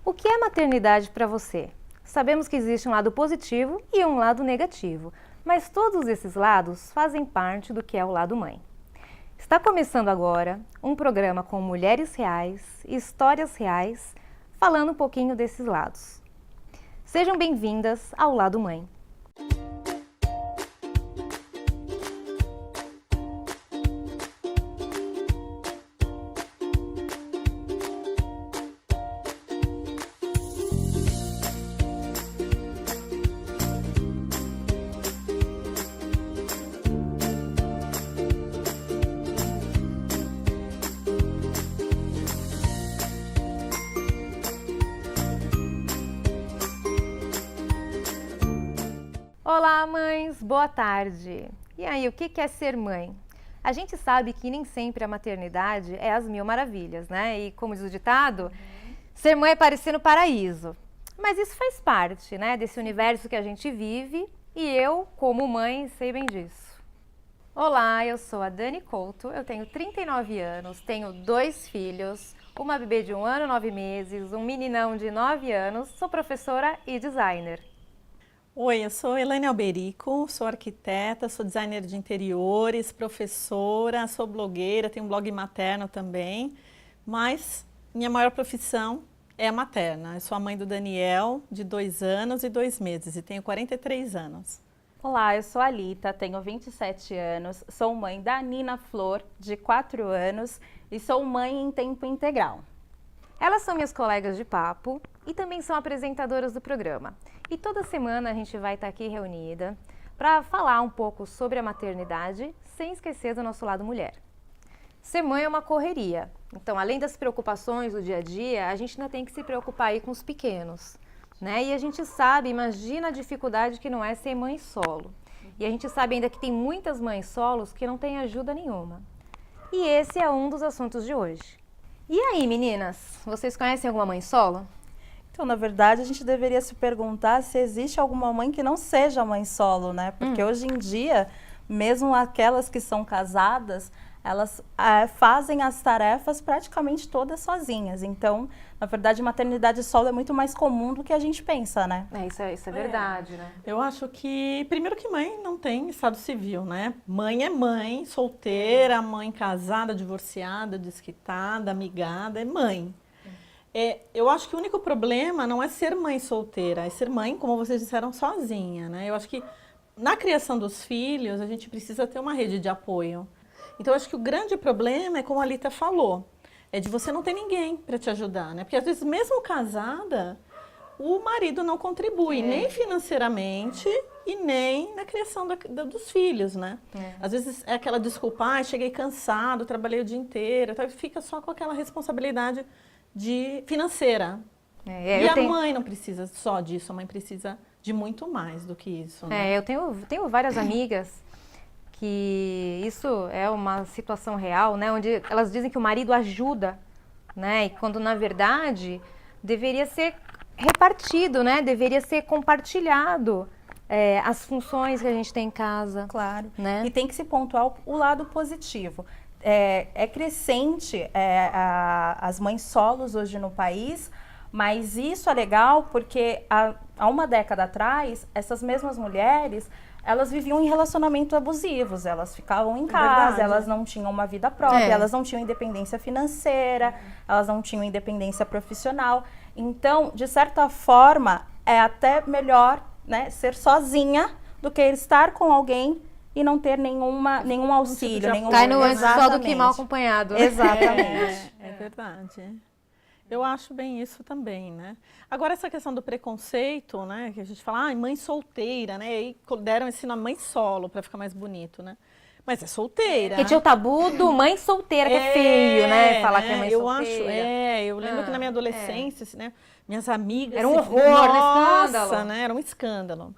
O que é maternidade para você? Sabemos que existe um lado positivo e um lado negativo, mas todos esses lados fazem parte do que é o lado mãe. Está começando agora um programa com mulheres reais, histórias reais, falando um pouquinho desses lados. Sejam bem-vindas ao Lado Mãe. Olá, mães! Boa tarde! E aí, o que é ser mãe? A gente sabe que nem sempre a maternidade é as mil maravilhas, né? E como diz o ditado, ser mãe é parecer no paraíso. Mas isso faz parte, né, desse universo que a gente vive e eu, como mãe, sei bem disso. Olá, eu sou a Dani Couto, eu tenho 39 anos, tenho 2 filhos, uma bebê de 1 ano e 9 meses, um meninão de 9 anos, sou professora e designer. Oi, eu sou Elaine Alberico, sou arquiteta, sou designer de interiores, professora, sou blogueira, tenho um blog materno também, mas minha maior profissão é a materna. Eu sou a mãe do Daniel, de 2 anos e 2 meses, e tenho 43 anos. Olá, eu sou a Alita, tenho 27 anos, sou mãe da Nina Flor, de 4 anos, e sou mãe em tempo integral. Elas são minhas colegas de papo e também são apresentadoras do programa. E toda semana a gente vai estar aqui reunida para falar um pouco sobre a maternidade, sem esquecer do nosso lado mulher. Ser mãe é uma correria, então além das preocupações do dia a dia, a gente ainda tem que se preocupar aí com os pequenos, né? E a gente sabe, imagina a dificuldade que não é ser mãe solo. E a gente sabe ainda que tem muitas mães solos que não têm ajuda nenhuma. E esse é um dos assuntos de hoje. E aí, meninas, vocês conhecem alguma mãe solo? Então, na verdade, a gente deveria se perguntar se existe alguma mãe que não seja mãe solo, né? Porque hoje em dia, mesmo aquelas que são casadas, elas fazem as tarefas praticamente todas sozinhas. Então, na verdade, maternidade solo é muito mais comum do que a gente pensa, né? Isso é verdade, né? Eu acho que, primeiro que mãe não tem estado civil, né? Mãe é mãe, solteira, mãe casada, divorciada, desquitada, amigada, é mãe. Eu acho que o único problema não é ser mãe solteira, é ser mãe, como vocês disseram, sozinha, né? Eu acho que na criação dos filhos a gente precisa ter uma rede de apoio. Então eu acho que o grande problema é como a Alita falou, é de você não ter ninguém para te ajudar, né? Porque às vezes mesmo casada, o marido não contribui nem financeiramente e nem na criação dos filhos, né? Às vezes é aquela desculpa, cheguei cansado, trabalhei o dia inteiro, então fica só com aquela responsabilidade financeira. E a mãe não precisa só disso, a mãe precisa de muito mais do que isso. Né? Eu tenho várias amigas que isso é uma situação real, né? Onde elas dizem que o marido ajuda, né? E quando na verdade deveria ser repartido, né? Deveria ser compartilhado as funções que a gente tem em casa. Claro. Né? E tem que se pontuar o lado positivo. É crescente as mães solos hoje no país, mas isso é legal porque há uma década atrás, essas mesmas mulheres, elas viviam em relacionamentos abusivos, elas ficavam em casa, elas não tinham uma vida própria, elas não tinham independência financeira, elas não tinham independência profissional. Então, de certa forma, é até melhor, né, ser sozinha do que estar com alguém e não ter nenhum auxílio, nenhum... Cai no antes só do que mal acompanhado. Exatamente. É verdade. Eu acho bem isso também, né? Agora, essa questão do preconceito, né? Que a gente fala, mãe solteira, né? E deram esse nome mãe solo para ficar mais bonito, né? Mas é solteira. Porque tinha o tabu do mãe solteira, que é feio, né? Falar que é mãe solteira. Eu lembro que na minha adolescência, né? Minhas amigas... Era um horror, um escândalo. Né? Era um escândalo.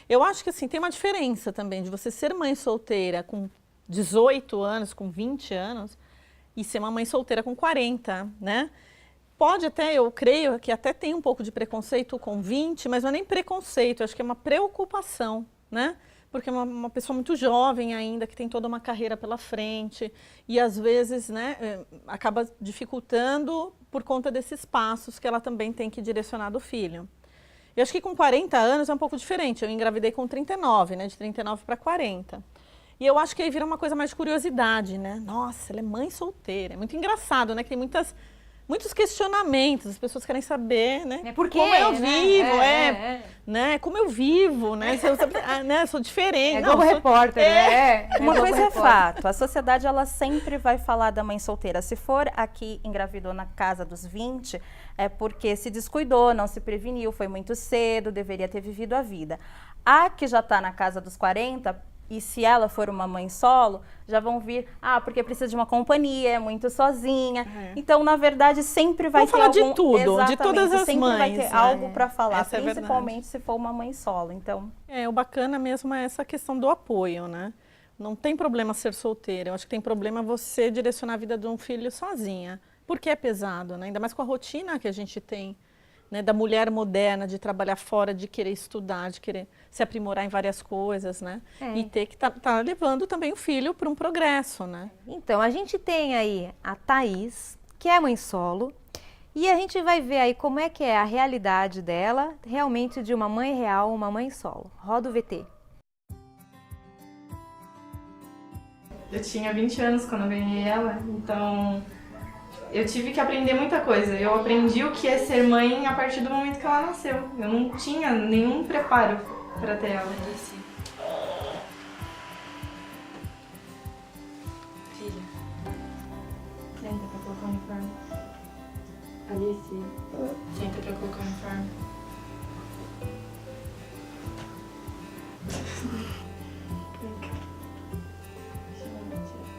Eu acho que assim, tem uma diferença também de você ser mãe solteira com 18 anos, com 20 anos, e ser uma mãe solteira com 40, né? Pode até, eu creio que até tem um pouco de preconceito com 20, mas não é nem preconceito, acho que é uma preocupação, né? porque é uma pessoa muito jovem ainda, que tem toda uma carreira pela frente, e às vezes, né, acaba dificultando por conta desses passos que ela também tem que direcionar do filho. Eu acho que com 40 anos é um pouco diferente, eu engravidei com 39, né, de 39 para 40. E eu acho que aí vira uma coisa mais de curiosidade, né? Nossa, ela é mãe solteira, é muito engraçado, né, que tem muitos questionamentos, as pessoas querem saber, né? Por quê, como eu né? vivo, né? Como eu vivo, né? Eu sou diferente. É Globo Repórter, né? Uma Globo coisa é Repórter. fato, a sociedade ela sempre vai falar da mãe solteira. Se for aqui engravidou na casa dos 20, é porque se descuidou, não se preveniu, foi muito cedo, deveria ter vivido a vida. A que já está na casa dos 40, e se ela for uma mãe solo, já vão vir, porque precisa de uma companhia, é muito sozinha. Então, na verdade, sempre vai Vamos ter falar algum... de tudo, de Exatamente, todas as sempre mães. vai ter algo para falar, Essa é principalmente se for uma mãe solo. Então, o bacana mesmo é essa questão do apoio, né? Não tem problema ser solteira, eu acho que tem problema você direcionar a vida de um filho sozinha, porque é pesado, né? Ainda mais com a rotina que a gente tem, né, da mulher moderna, de trabalhar fora, de querer estudar, de querer se aprimorar em várias coisas, né? E ter que tá levando também o filho para um progresso, né? Então, a gente tem aí a Thaís, que é mãe solo, e a gente vai ver aí como é que é a realidade dela, realmente de uma mãe real, uma mãe solo. Roda o VT. Eu tinha 20 anos quando eu ganhei ela, então eu tive que aprender muita coisa. Eu aprendi o que é ser mãe a partir do momento que ela nasceu. Eu não tinha nenhum preparo para ter ela. Filha, senta pra colocar o uniforme. Alice, senta pra colocar o uniforme. Vem cá. Deixa eu tirar.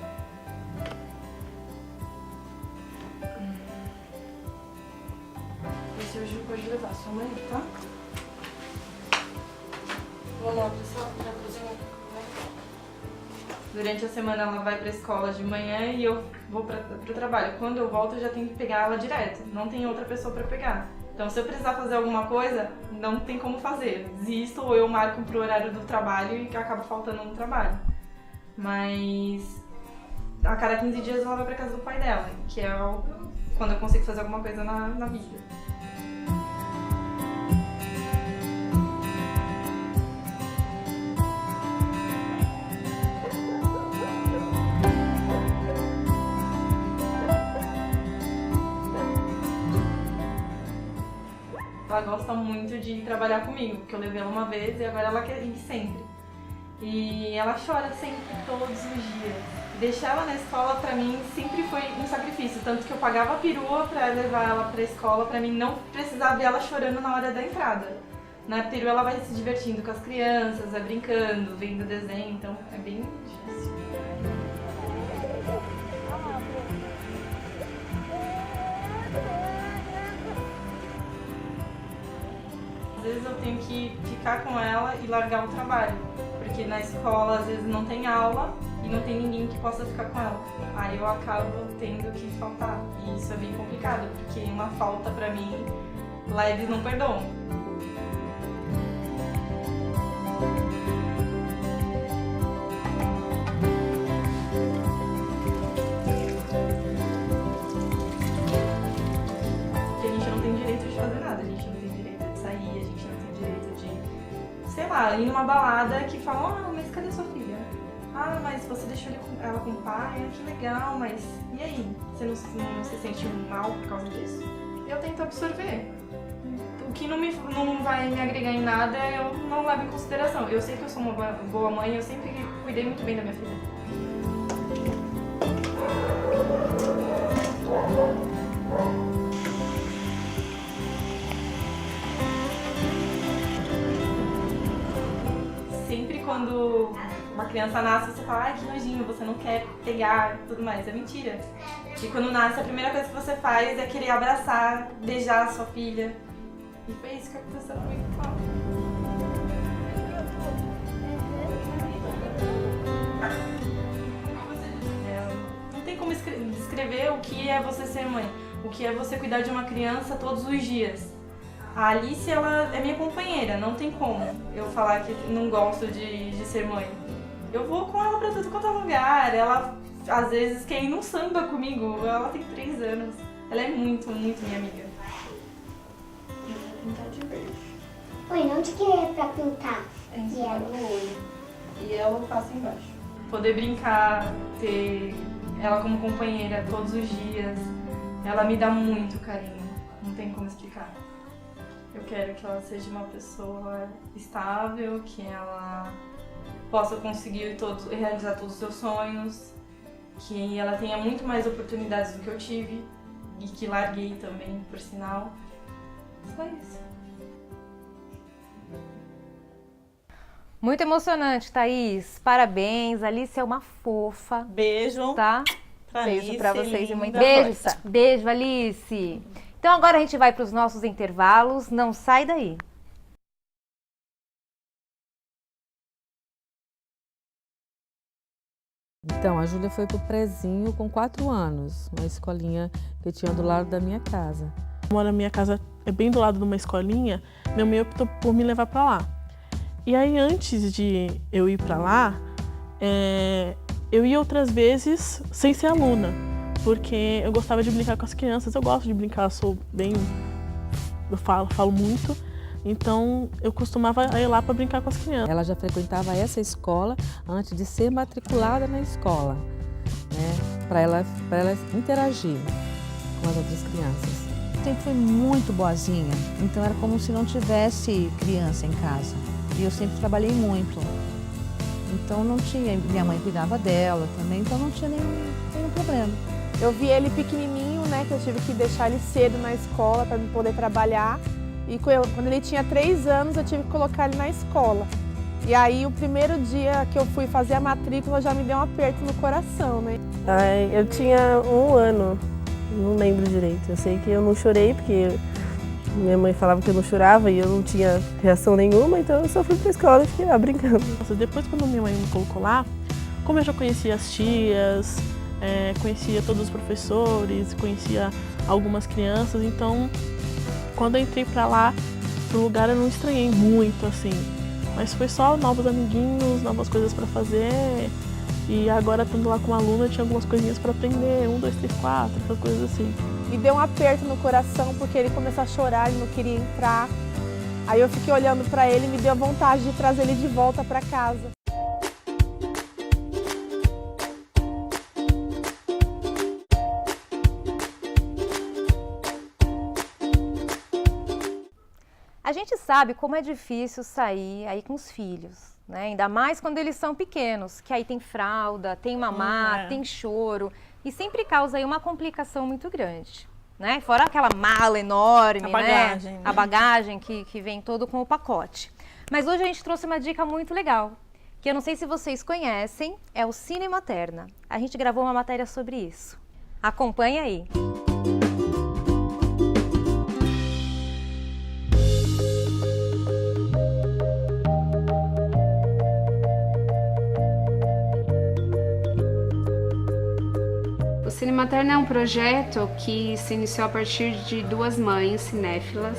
Esse hoje pode levar sua mãe, tá? Vamos lá pra cozinha. Durante a semana ela vai pra escola de manhã e eu vou pro trabalho. Quando eu volto eu já tenho que pegar ela direto. Não tem outra pessoa pra pegar. Então se eu precisar fazer alguma coisa, não tem como fazer. Desisto ou eu marco pro horário do trabalho e acaba faltando no trabalho. Mas a cada 15 dias ela vai pra casa do pai dela, que é quando eu consigo fazer alguma coisa na vida. Ela gosta muito de trabalhar comigo, porque eu levei ela uma vez e agora ela quer ir sempre. E ela chora sempre, todos os dias. Deixar ela na escola pra mim sempre foi um sacrifício, tanto que eu pagava a perua pra levar ela pra escola, pra mim não precisar ver ela chorando na hora da entrada. Na perua ela vai se divertindo com as crianças, vai brincando, vendo desenho, então é bem difícil. Às vezes eu tenho que ficar com ela e largar o trabalho, porque na escola às vezes não tem aula e não tem ninguém que possa ficar com ela. Aí eu acabo tendo que faltar, e isso é bem complicado, porque uma falta pra mim, lá eles não perdoam. Porque a gente não tem direito de fazer nada, a gente não tem direito de sair, a gente não tem direito de, sei lá, ir numa balada que falam, mas cadê sua filha? Mas você deixou ela com o pai, que legal, mas e aí? Você não se sente mal por causa disso? Eu tento absorver. O que não vai me agregar em nada, eu não levo em consideração. Eu sei que eu sou uma boa mãe, eu sempre cuidei muito bem da minha filha. Sempre quando uma criança nasce, você fala, que nojinho, você não quer pegar e tudo mais. É mentira. E quando nasce, a primeira coisa que você faz é querer abraçar, beijar a sua filha. E foi isso que aconteceu comigo com ela. Não tem como descrever o que é você ser mãe. O que é você cuidar de uma criança todos os dias. A Alice, ela é minha companheira, não tem como eu falar que não gosto de ser mãe. Eu vou com ela pra tudo quanto é lugar, ela às vezes quer ir num samba comigo, ela tem 3 anos. Ela é muito, muito minha amiga. Eu vou pintar de verde. Oi, onde que é pra pintar? Em cima do olho. E ela passa embaixo. Poder brincar, ter ela como companheira todos os dias, ela me dá muito carinho, não tem como explicar. Eu quero que ela seja uma pessoa estável, que ela possa conseguir realizar todos os seus sonhos, que ela tenha muito mais oportunidades do que eu tive e que larguei também, por sinal. Só isso. Muito emocionante, Thaís. Parabéns. Alice é uma fofa, Beijo. tá? Pra Beijo Alice, pra vocês e linda. muita força. Beijo, Alice. Então agora a gente vai para os nossos intervalos. Não sai daí. Então, a Júlia foi pro prezinho com 4 anos, uma escolinha que eu tinha do lado da minha casa. Moro na minha casa, é bem do lado de uma escolinha, minha mãe optou por me levar para lá. E aí, antes de eu ir para lá, eu ia outras vezes sem ser aluna, porque eu gostava de brincar com as crianças, eu gosto de brincar, eu falo muito, então eu costumava ir lá para brincar com as crianças. Ela já frequentava essa escola antes de ser matriculada na escola, né? Para ela interagir com as outras crianças. Sempre fui muito boazinha, então era como se não tivesse criança em casa. E eu sempre trabalhei muito. Então não tinha, minha mãe cuidava dela também, então não tinha nenhum problema. Eu vi ele pequenininho, né, que eu tive que deixar ele cedo na escola para poder trabalhar. E quando ele tinha 3 anos, eu tive que colocar ele na escola. E aí, o primeiro dia que eu fui fazer a matrícula, já me deu um aperto no coração, né? Eu tinha 1 ano, não lembro direito. Eu sei que eu não chorei, porque minha mãe falava que eu não chorava e eu não tinha reação nenhuma, então eu só fui pra escola e fiquei lá brincando. Depois, quando minha mãe me colocou lá, como eu já conhecia as tias, conhecia todos os professores, conhecia algumas crianças, então quando eu entrei pra lá, pro lugar, eu não estranhei muito, assim. Mas foi só novos amiguinhos, novas coisas pra fazer. E agora, estando lá como aluna, eu tinha algumas coisinhas pra aprender, 1, 2, 3, 4, essas coisas assim. Me deu um aperto no coração, porque ele começou a chorar, ele não queria entrar. Aí eu fiquei olhando pra ele e me deu vontade de trazer ele de volta pra casa. A gente sabe como é difícil sair aí com os filhos, né? Ainda mais quando eles são pequenos, que aí tem fralda, tem mamar, tem choro e sempre causa aí uma complicação muito grande, né? Fora aquela mala enorme, a bagagem, né? A bagagem que vem todo com o pacote. Mas hoje a gente trouxe uma dica muito legal, que eu não sei se vocês conhecem, é o Cine Materna. A gente gravou uma matéria sobre isso. Acompanha aí. O Cine Materna é um projeto que se iniciou a partir de 2 mães cinéfilas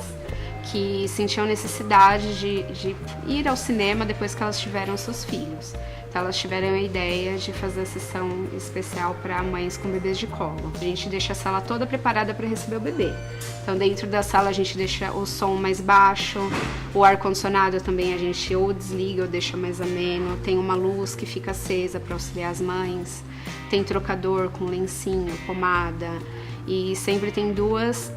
que sentiam necessidade de ir ao cinema depois que elas tiveram seus filhos. Então elas tiveram a ideia de fazer a sessão especial para mães com bebês de colo. A gente deixa a sala toda preparada para receber o bebê. Então dentro da sala a gente deixa o som mais baixo, o ar-condicionado também a gente ou desliga ou deixa mais ameno, tem uma luz que fica acesa para auxiliar as mães. Tem trocador com lencinho, pomada e sempre tem 2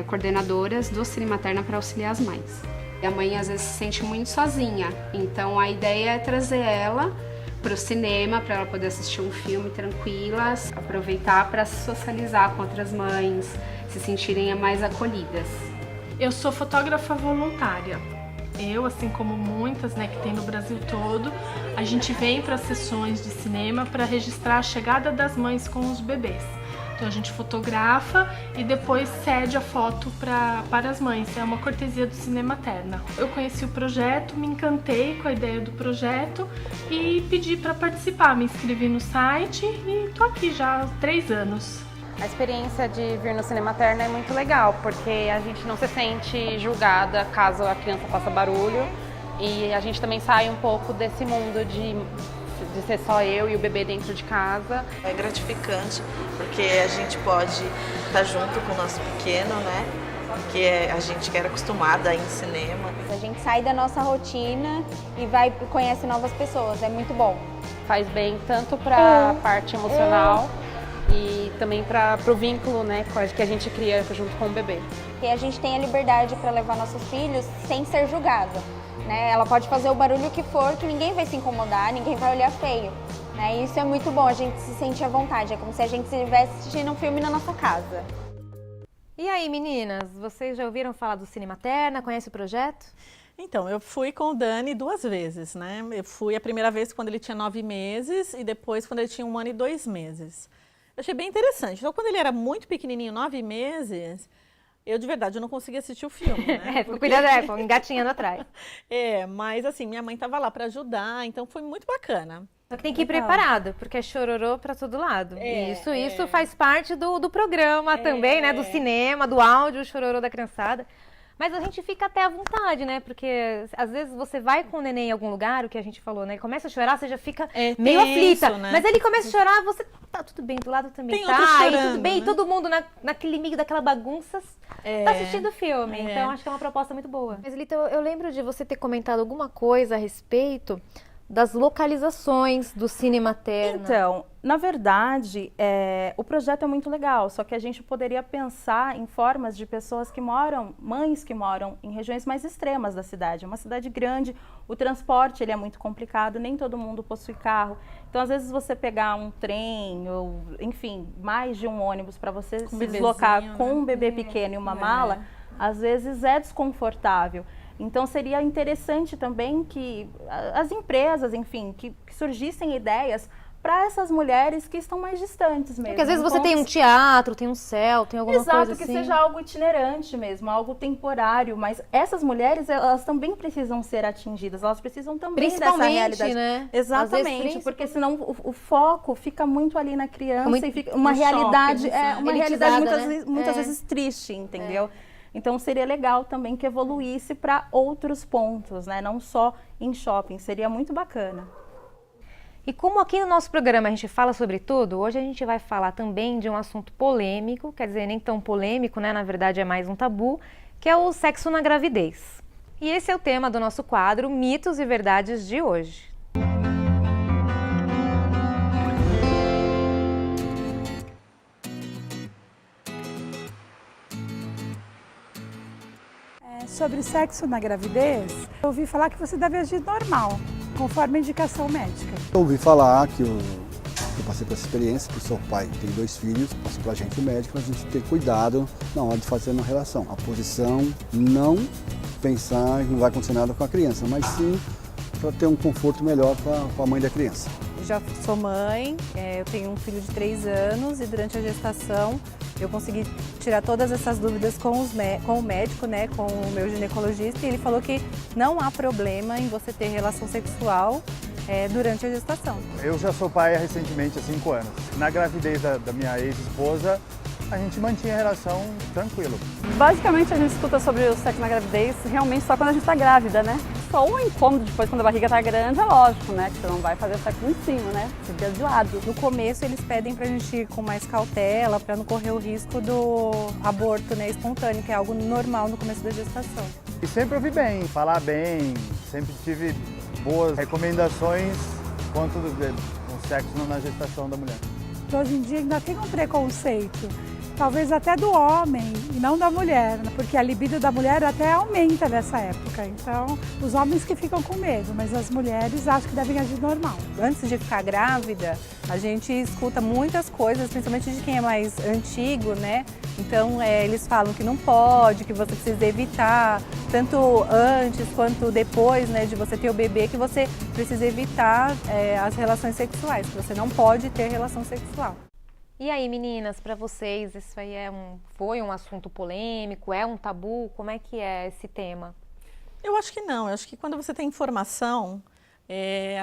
coordenadoras do Cine Materna para auxiliar as mães. E a mãe às vezes se sente muito sozinha, então a ideia é trazer ela para o cinema, para ela poder assistir um filme tranquila, aproveitar para se socializar com outras mães, se sentirem mais acolhidas. Eu sou fotógrafa voluntária. Eu, assim como muitas, né, que tem no Brasil todo, a gente vem para sessões de cinema para registrar a chegada das mães com os bebês. Então a gente fotografa e depois cede a foto para as mães. É uma cortesia do Cine Materna. Eu conheci o projeto, me encantei com a ideia do projeto e pedi para participar. Me inscrevi no site e estou aqui já há 3 anos. A experiência de vir no Cine Materna é muito legal, porque a gente não se sente julgada caso a criança faça barulho e a gente também sai um pouco desse mundo de ser só eu e o bebê dentro de casa. É gratificante, porque a gente pode estar junto com o nosso pequeno, né? Que a gente que era acostumada a ir em cinema. A gente sai da nossa rotina e conhece novas pessoas, é muito bom. Faz bem tanto para a parte emocional e também para o vínculo, né, que a gente cria junto com o bebê. E a gente tem a liberdade para levar nossos filhos sem ser julgada. Né? Ela pode fazer o barulho que for, que ninguém vai se incomodar, ninguém vai olhar feio. Né? E isso é muito bom, a gente se sente à vontade, é como se a gente estivesse assistindo um filme na nossa casa. E aí, meninas, vocês já ouviram falar do Cine Materna? Conhece o projeto? Então, eu fui com o Dani 2 vezes, né? Eu fui a primeira vez quando ele tinha 9 meses e depois quando ele tinha 1 ano e 2 meses. Eu achei bem interessante. Então, quando ele era muito pequenininho, 9 meses, eu de verdade eu não conseguia assistir o filme, né? Cuidado, engatinhando atrás. Mas assim, minha mãe estava lá para ajudar, então foi muito bacana. Só que tem que ir preparado, porque é chororô para todo lado. Isso faz parte do programa também, né? Do cinema, do áudio, o chororô da criançada. Mas a gente fica até à vontade, né? Porque às vezes você vai com o neném em algum lugar, o que a gente falou, né? Ele começa a chorar, você já fica meio aflita. Né? Mas ele começa a chorar, você tá tudo bem, do lado também tem tá. Chorando, e tudo bem, né? e todo mundo naquele meio daquela bagunça tá assistindo o filme. Então acho que é uma proposta muito boa. Mas Lita, eu lembro de você ter comentado alguma coisa a respeito das localizações do Cine Materna. Então, na verdade, o projeto é muito legal, só que a gente poderia pensar em formas de pessoas que moram, mães que moram em regiões mais extremas da cidade. É uma cidade grande, o transporte ele é muito complicado, nem todo mundo possui carro. Então, às vezes, você pegar um trem, ou, enfim, mais de um ônibus para você se deslocar com um bebê pequeno e uma mala, às vezes é desconfortável. Então, seria interessante também que as empresas, enfim, que surgissem ideias para essas mulheres que estão mais distantes mesmo. Porque às vezes você tem um teatro, tem um céu, tem alguma coisa assim. Exato, que seja algo itinerante mesmo, algo temporário. Mas essas mulheres, elas também precisam ser atingidas, elas precisam também dessa realidade. Né? Exatamente, porque senão o foco fica muito ali na criança e fica uma realidade, muitas vezes triste, entendeu? Então, seria legal também que evoluísse para outros pontos, né? Não só em shopping, seria muito bacana. E como aqui no nosso programa a gente fala sobre tudo, hoje a gente vai falar também de um assunto polêmico, quer dizer, nem tão polêmico, né? Na verdade é mais um tabu, que é o sexo na gravidez. E esse é o tema do nosso quadro Mitos e Verdades de hoje. Sobre sexo na gravidez, eu ouvi falar que você deve agir normal, conforme a indicação médica. Eu ouvi falar que eu passei por essa experiência, que o seu pai tem 2 filhos, passou pra gente o médico, a gente tem cuidado na hora de fazer uma relação. A posição, não pensar que não vai acontecer nada com a criança, mas sim para ter um conforto melhor para a mãe da criança. Já sou mãe, eu tenho um filho de 3 anos e durante a gestação eu consegui tirar todas essas dúvidas com o médico, né, com o meu ginecologista, e ele falou que não há problema em você ter relação sexual durante a gestação. Eu já sou pai recentemente há 5 anos. Na gravidez da minha ex-esposa, a gente mantinha a relação tranquilo. Basicamente a gente escuta sobre o sexo na gravidez realmente só quando a gente está grávida, né? Só o incômodo depois quando a barriga está grande é lógico, né? Que você não vai fazer sexo em cima, né? Você fica de lado. No começo eles pedem pra gente ir com mais cautela, para não correr o risco do aborto, né, espontâneo, que é algo normal no começo da gestação. E sempre ouvi bem, falar bem, sempre tive boas recomendações quanto ao sexo na gestação da mulher. Hoje em dia ainda tem um preconceito, talvez até do homem e não da mulher, porque a libido da mulher até aumenta nessa época. Então, os homens que ficam com medo, mas as mulheres acham que devem agir normal. Antes de ficar grávida, a gente escuta muitas coisas, principalmente de quem é mais antigo, né? Então, eles falam que não pode, que você precisa evitar, tanto antes quanto depois, né, de você ter o bebê, que você precisa evitar as relações sexuais, que você não pode ter relação sexual. E aí, meninas, para vocês, isso aí foi um assunto polêmico, é um tabu? Como é que é esse tema? Eu acho que não, eu acho que quando você tem informação,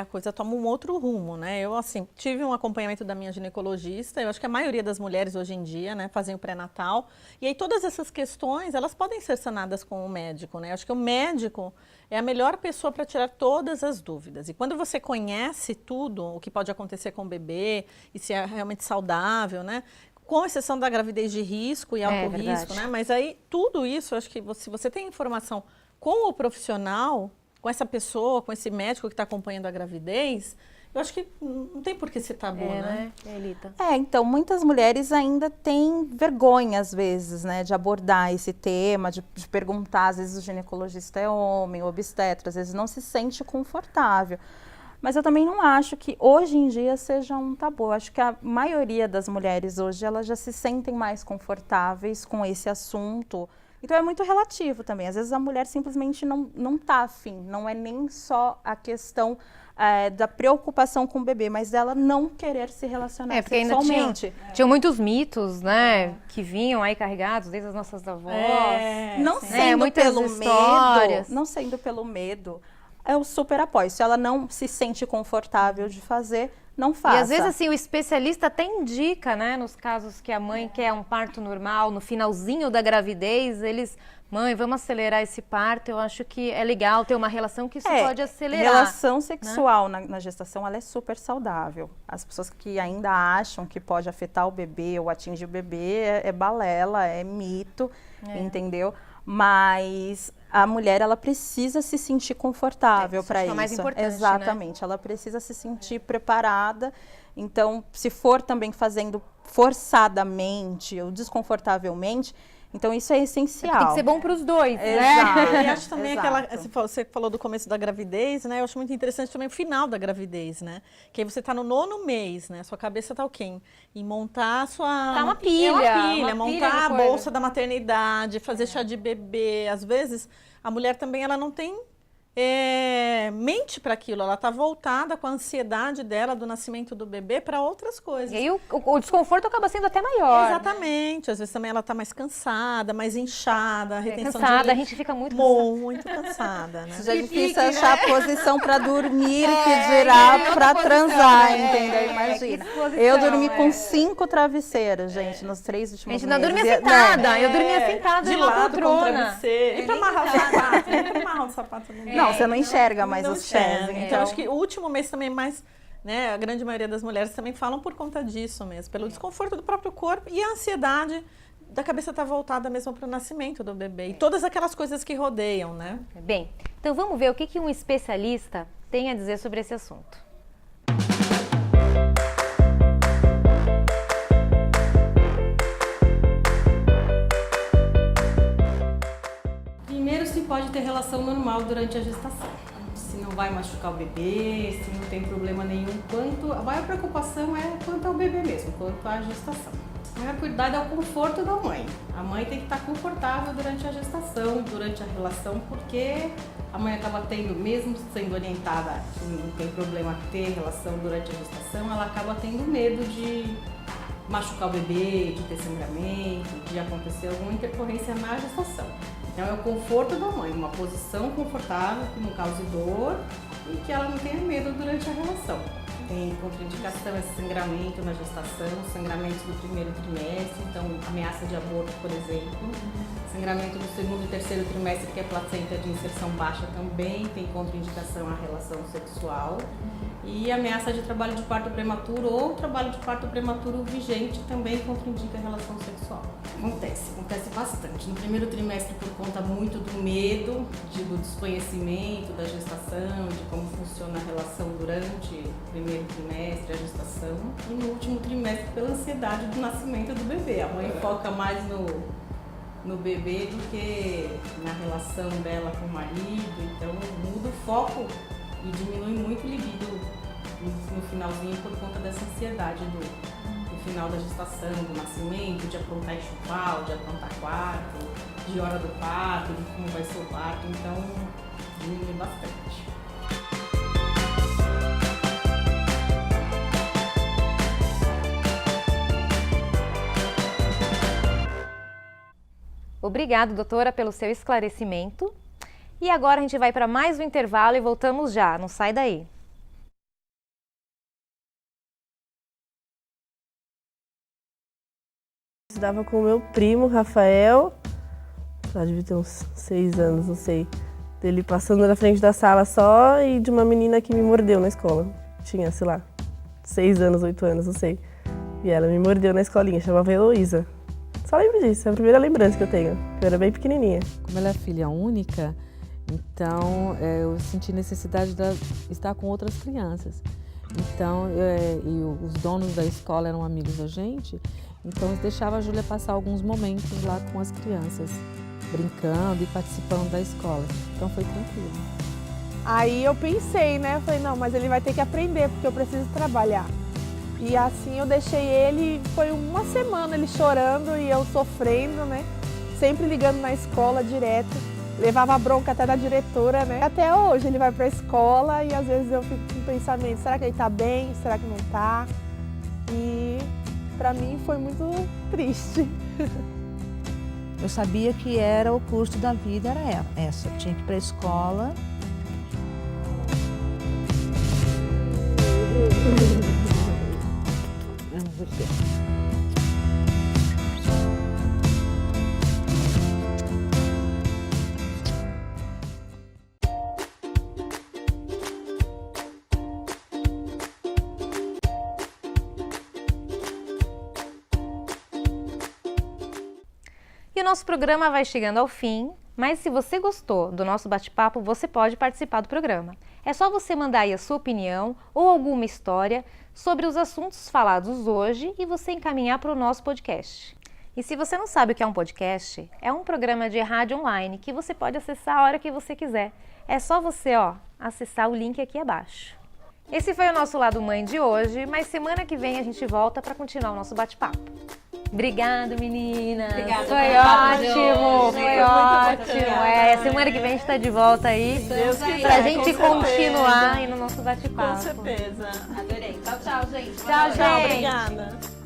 a coisa toma um outro rumo, né? Eu, assim, tive um acompanhamento da minha ginecologista, eu acho que a maioria das mulheres hoje em dia, né, fazem o pré-natal, e aí todas essas questões, elas podem ser sanadas com o médico, né? Eu acho que o médico é a melhor pessoa para tirar todas as dúvidas. E quando você conhece tudo, o que pode acontecer com o bebê, e se é realmente saudável, né? Com exceção da gravidez de risco e alto risco, né? Mas aí, tudo isso, eu acho que se você tem informação com o profissional, com essa pessoa, com esse médico que está acompanhando a gravidez, eu acho que não tem por que ser tabu, né? Elita? Então, muitas mulheres ainda têm vergonha, às vezes, né, de abordar esse tema, de perguntar, às vezes o ginecologista é homem, o obstetra, às vezes não se sente confortável. Mas eu também não acho que hoje em dia seja um tabu. Eu acho que a maioria das mulheres hoje, elas já se sentem mais confortáveis com esse assunto. Então é muito relativo também. Às vezes a mulher simplesmente não tá afim. Não é nem só a questão da preocupação com o bebê, mas dela não querer se relacionar porque sexualmente. Ainda tinham muitos mitos, né, que vinham aí carregados desde as nossas avós. Não sendo muitas pelo histórias. medo, não sendo pelo medo, eu super apoio. Se ela não se sente confortável de fazer, não faça. E às vezes assim, o especialista até indica, né, nos casos que a mãe quer um parto normal, no finalzinho da gravidez, mãe, vamos acelerar esse parto, eu acho que é legal ter uma relação que isso pode acelerar. Relação sexual, né? na gestação, ela é super saudável. As pessoas que ainda acham que pode afetar o bebê ou atingir o bebê, é balela, é mito, entendeu? Mas a mulher, ela precisa se sentir confortável para isso. É mais importante, exatamente, ela precisa se sentir preparada. Então, se for também fazendo forçadamente ou desconfortavelmente, então isso é essencial. Tem que ser bom para os dois, né? E acho também você falou do começo da gravidez, né? Eu acho muito interessante também o final da gravidez, né? Que aí você tá no 9º mês, né? Sua cabeça tá o quê? Em montar a sua... Tá uma pilha. Montar a bolsa da maternidade, fazer chá de bebê. Às vezes, a mulher também, ela não tem mente para aquilo, ela está voltada com a ansiedade dela do nascimento do bebê para outras coisas. E aí o desconforto acaba sendo até maior. Exatamente, às vezes também ela está mais cansada, mais inchada, a retenção cansada, a gente fica muito cansada. Muito cansada, né? Já é difícil achar a posição para dormir, que dirá para transar, entendeu? Imagina. Eu dormi com 5 travesseiros, gente, nos 3 últimos meses. A gente não dormia sentada, eu dormia sentada de lado com o travesseiro. E para amarrar o sapato? Nem para amarrar o sapato não, você não enxerga mais os pés. Então, acho que o último mês também mais, né, a grande maioria das mulheres também falam por conta disso mesmo, pelo desconforto do próprio corpo e a ansiedade da cabeça estar voltada mesmo para o nascimento do bebê e todas aquelas coisas que rodeiam, né? Bem, então vamos ver o que um especialista tem a dizer sobre esse assunto. Primeiro, se pode ter relação normal durante a gestação. Se não vai machucar o bebê, se não tem problema nenhum. A maior preocupação é quanto ao bebê mesmo, quanto à gestação. O maior cuidado é o conforto da mãe. A mãe tem que estar confortável durante a gestação, durante a relação, porque a mãe acaba tendo, mesmo sendo orientada que não tem problema ter relação durante a gestação, ela acaba tendo medo de machucar o bebê, de ter sangramento, de acontecer alguma intercorrência na gestação. Então é o conforto da mãe, uma posição confortável que não cause dor e que ela não tenha medo durante a relação. Tem contraindicação, esse sangramento na gestação, sangramentos do primeiro trimestre, então ameaça de aborto, por exemplo. Sangramento do segundo e terceiro trimestre, que é placenta de inserção baixa, também tem contraindicação à relação sexual. E ameaça de trabalho de parto prematuro ou trabalho de parto prematuro vigente também contraindica a relação sexual. Acontece bastante. No primeiro trimestre, por conta muito do medo, do desconhecimento da gestação, de como funciona a relação durante o primeiro trimestre, a gestação. E no último trimestre, pela ansiedade do nascimento do bebê. A mãe foca mais no bebê do que na relação dela com o marido, então muda o foco e diminui muito o libido no finalzinho por conta dessa ansiedade do final da gestação, do nascimento, de aprontar enxoval, de aprontar quarto, de hora do parto, de como vai ser o parto, então diminui bastante. Obrigada, doutora, pelo seu esclarecimento. E agora a gente vai para mais um intervalo e voltamos já, não sai daí. Eu estudava com o meu primo, Rafael, devia ter uns 6 anos, não sei. Dele passando na frente da sala só e de uma menina que me mordeu na escola. Tinha, sei lá, 6 anos, 8 anos, não sei. E ela me mordeu na escolinha, chamava Heloísa. Só lembro disso, é a primeira lembrança que eu tenho. Eu era bem pequenininha. Como ela é filha única, então eu senti necessidade de estar com outras crianças. Então, e os donos da escola eram amigos da gente, então eu deixava a Júlia passar alguns momentos lá com as crianças, brincando e participando da escola. Então foi tranquilo. Aí eu pensei, né? Falei, não, mas ele vai ter que aprender, porque eu preciso trabalhar. E assim eu deixei ele, foi uma semana ele chorando e eu sofrendo, né? Sempre ligando na escola direto. Levava a bronca até da diretora, né? Até hoje ele vai pra escola e às vezes eu fico com pensamento, será que ele tá bem? Será que não tá? E pra mim foi muito triste. Eu sabia que era o curso da vida, era essa. Tinha que ir pra escola. E o nosso programa vai chegando ao fim, mas se você gostou do nosso bate-papo, você pode participar do programa. É só você mandar aí a sua opinião ou alguma história sobre os assuntos falados hoje e você encaminhar para o nosso podcast. E se você não sabe o que é um podcast, é um programa de rádio online que você pode acessar a hora que você quiser. É só você, acessar o link aqui abaixo. Esse foi o nosso Lado Mãe de hoje, mas semana que vem a gente volta para continuar o nosso bate-papo. Obrigada, meninas. Obrigada. Foi ótimo. Foi ótimo. Semana que vem a gente está de volta aí. Pra gente continuar aí no nosso bate-papo. Com certeza. Adorei. Tchau, tchau, gente. Tchau, gente. Obrigada.